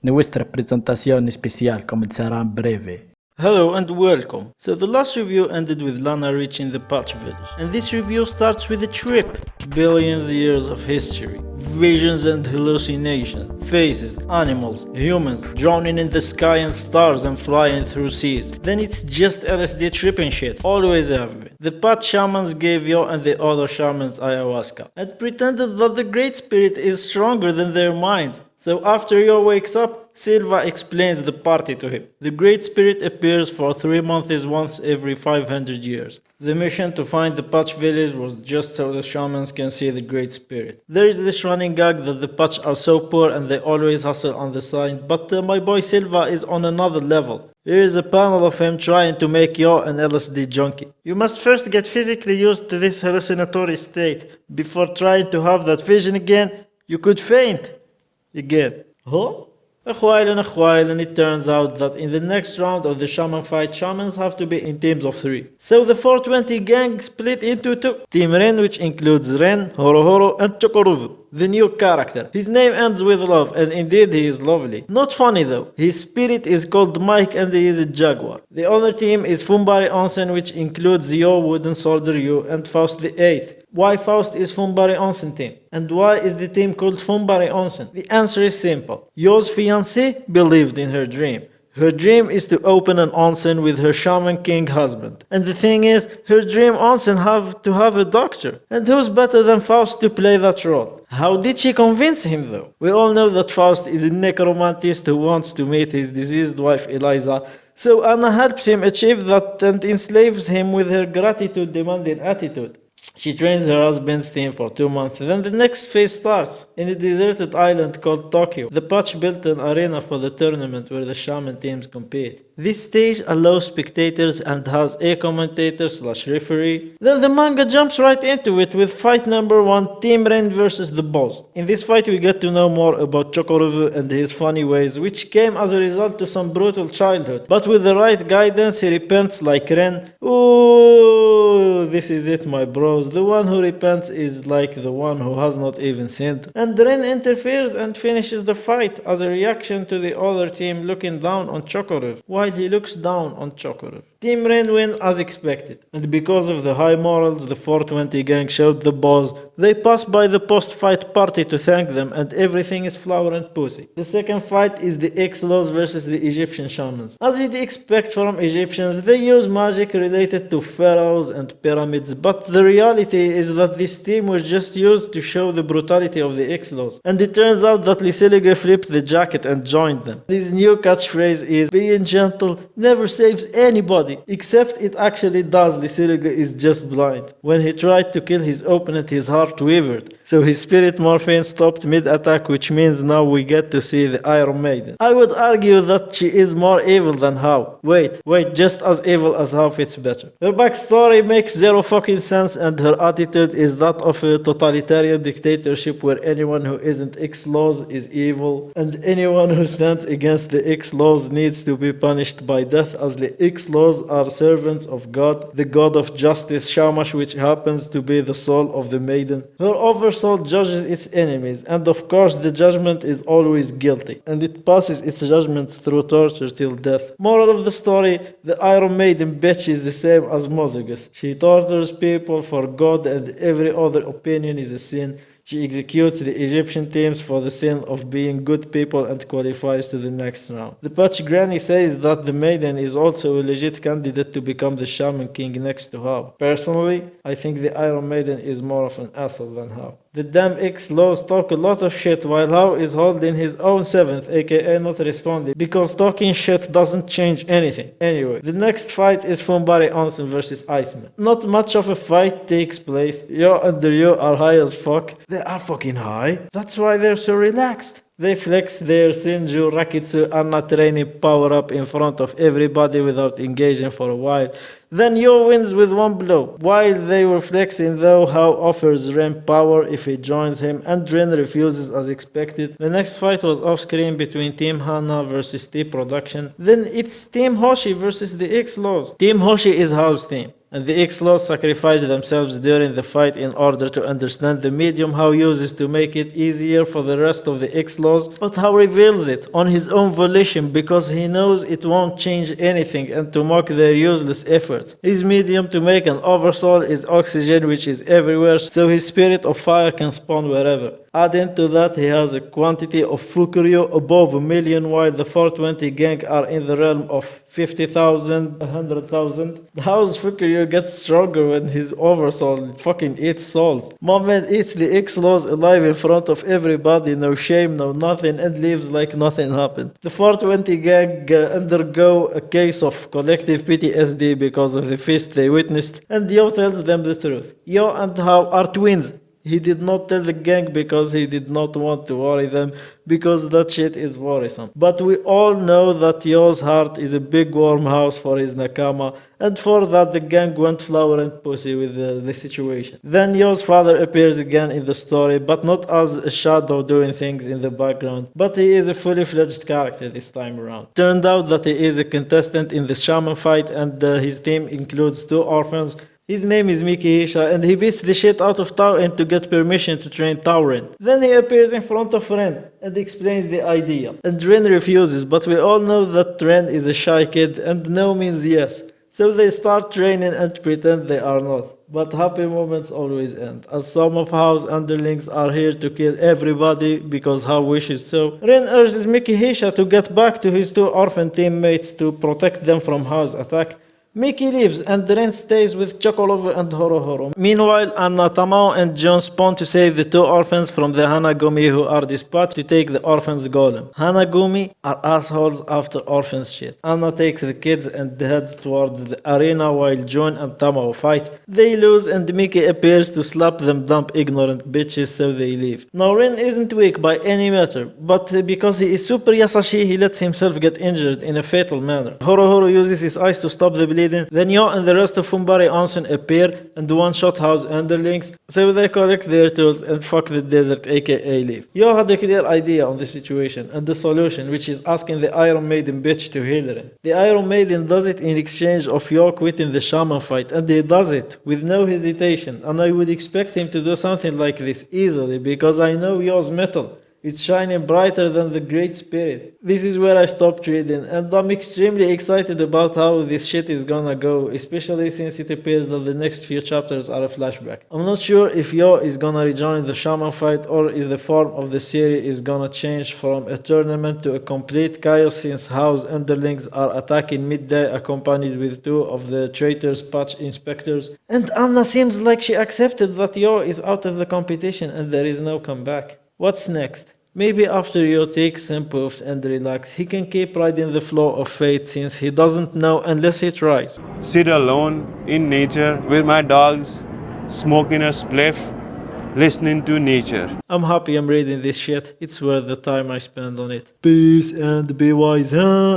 Nuestra presentación especial comenzará en breve. Hello and welcome. So the last review ended with Lana reaching the Patch Village, and this review starts with a trip. Billions years of history, visions and hallucinations, faces, animals, humans, drowning in the sky and stars and flying through seas. Then it's just LSD tripping shit, always have been. The Patch Shamans gave Yo and the other shamans ayahuasca, and pretended that the Great Spirit is stronger than their minds. So after Yo wakes up, Silva explains the party to him. The Great Spirit appears for 3 months once every 500 years. The mission to find the Patch village was just so the shamans can see the Great Spirit. There is this running gag that the Patch are so poor and they always hustle on the side, but my boy Silva is on another level. Here is a panel of him trying to make Yo an LSD junkie. You must first get physically used to this hallucinatory state. Before trying to have that vision again, you could faint. Again. Huh? A while and it turns out that in the next round of the shaman fight, shamans have to be in teams of 3. So the 420 gang split into 2. Team Ren, which includes Ren, Horohoro and Chokoruvu, the new character. His name ends with love, and indeed he is lovely. Not funny though. His spirit is called Mike and he is a jaguar. The other team is Fumbari Onsen, which includes Yo, Wooden Soldier Yu, and Faust the 8th. Why Faust is Fumbari Onsen team? And why is the team called Fumbari Onsen? The answer is simple. Yo's fiancé believed in her dream. Her dream is to open an onsen with her shaman king husband. And the thing is, her dream onsen have to have a doctor. And who's better than Faust to play that role? How did she convince him though? We all know that Faust is a necromantist who wants to meet his deceased wife Eliza. So Anna helps him achieve that and enslaves him with her gratitude-demanding attitude. She trains her husband's team for 2 months, then the next phase starts. In a deserted island called Tokyo, the Patch built an arena for the tournament where the shaman teams compete. This stage allows spectators and has a commentator/referee. Then the manga jumps right into it with fight number 1, Team Ren versus the boss. In this fight we get to know more about Chokoruvu and his funny ways, which came as a result to some brutal childhood. But with the right guidance he repents like Ren. Ooh, this is it my bros. The one who repents is like the one who has not even sinned. And Ren interferes and finishes the fight as a reaction to the other team looking down on Chokoruv, while he looks down on Chokoruv. Team Ren win as expected, and because of the high morals the 420 gang showed the boss, they pass by the post-fight party to thank them and everything is flower and pussy. The second fight is the X-Laws versus the Egyptian shamans. As you'd expect from Egyptians, they use magic related to pharaohs and pyramids, but the reality is that this team was just used to show the brutality of the X-Laws. And it turns out that Lysilige flipped the jacket and joined them. His new catchphrase is, being gentle never saves anybody. Except it actually does. Lysilige is just blind. When he tried to kill his opponent, his heart wavered. So his spirit morphine stopped mid-attack, which means now we get to see the Iron Maiden. I would argue that she is more evil than How. Wait, just as evil as How fits better. Her backstory makes zero fucking sense and her attitude is that of a totalitarian dictatorship where anyone who isn't X-Laws is evil and anyone who stands against the X-Laws needs to be punished by death, as the X-Laws are servants of God, the God of justice Shamash, which happens to be the soul of the maiden. Her oversoul judges its enemies, and of course the judgment is always guilty, and it passes its judgment through torture till death. Moral of the story, the Iron Maiden bitch is the same as Mozogus. She tortures people for God and every other opinion is a sin. She executes the Egyptian teams for the sin of being good people and qualifies to the next round. The Patch Granny says that the maiden is also a legit candidate to become the Shaman King next to How. Personally, I think the Iron Maiden is more of an asshole than How. The damn X-Laws talk a lot of shit while How is holding his own 7th, aka not responding, because talking shit doesn't change anything. Anyway, the next fight is Fumbari Onsen versus Iceman. Not much of a fight takes place. Yo and the Ryo are high as fuck. They are fucking high. That's why they're so relaxed. They flex their Senju Rakitsu Anna training power up in front of everybody without engaging for a while. Then Yo wins with one blow. While they were flexing though, How offers Ren power if he joins him and Ren refuses as expected. The next fight was off screen between Team Hana versus T Production. Then it's Team Hoshi versus the X-Laws. Team Hoshi is How's team. and the X-Laws sacrifice themselves during the fight in order to understand the medium how uses to make it easier for the rest of the X-Laws, but how reveals it on his own volition because he knows it won't change anything and to mock their useless efforts. His medium to make an oversoul is oxygen, which is everywhere, so his spirit of fire can spawn wherever. Adding to that, he has a quantity of Fukurio above 1,000,000, while the 420 gang are in the realm of 50,000, 100,000. How's Fukurio gets stronger when his oversoul fucking eats souls? My man eats the X-Laws alive in front of everybody, no shame, no nothing, and leaves like nothing happened. The 420 gang undergo a case of collective PTSD because of the feast they witnessed, and Yo tells them the truth. Yo and How are twins. He did not tell the gang because he did not want to worry them, because that shit is worrisome. But we all know that Yo's heart is a big warm house for his nakama, and for that the gang went flower and pussy with the situation. Then Yo's father appears again in the story, but not as a shadow doing things in the background, but he is a fully fledged character this time around. Turned out that he is a contestant in the Shaman fight, and his team includes 2 orphans. His name is Miki Hisha, and he beats the shit out of Tauren to get permission to train Tauren. Then he appears in front of Ren and explains the idea. And Ren refuses, but we all know that Ren is a shy kid and no means yes. So they start training and pretend they are not. But happy moments always end, as some of Hao's underlings are here to kill everybody because Hao wishes so. Ren urges Miki Hisha to get back to his 2 orphan teammates to protect them from Hao's attack. Mickey leaves and Ren stays with Chocolove and Horohoro. Meanwhile, Anna, Tamao and John spawn to save the 2 orphans from the Hanagumi, who are dispatched to take the orphans' golem. Hanagumi are assholes after orphans shit. Anna takes the kids and heads towards the arena while John and Tamao fight. They lose and Mickey appears to slap them dumb ignorant bitches, so they leave. Now Ren isn't weak by any matter, but because he is super Yasashi, he lets himself get injured in a fatal manner. Horohoro uses his eyes to stop the bleeding. Then Yo and the rest of Fumbari Onsen appear and one-shot Hao's underlings, so they collect their tools and fuck the desert, aka leave. Yo had a clear idea on the situation and the solution, which is asking the Iron Maiden bitch to heal him. The Iron Maiden does it in exchange of Yo quitting the Shaman fight, and he does it with no hesitation, and I would expect him to do something like this easily because I know Yo's metal. It's shining brighter than the Great Spirit. This is where I stopped reading, and I'm extremely excited about how this shit is gonna go, especially since it appears that the next few chapters are a flashback. I'm not sure if Yo is gonna rejoin the Shaman fight or is the form of the series is gonna change from a tournament to a complete chaos, since Hao's underlings are attacking midday accompanied with 2 of the traitors patch inspectors, and Anna seems like she accepted that Yo is out of the competition and there is no comeback. What's next? Maybe after Yo takes some puffs and relax, he can keep riding the flow of fate, since he doesn't know unless he tries. Sit alone in nature with my dogs, smoking a spliff, listening to nature. I'm happy I'm reading this shit. It's worth the time I spend on it. Peace and be wise, huh?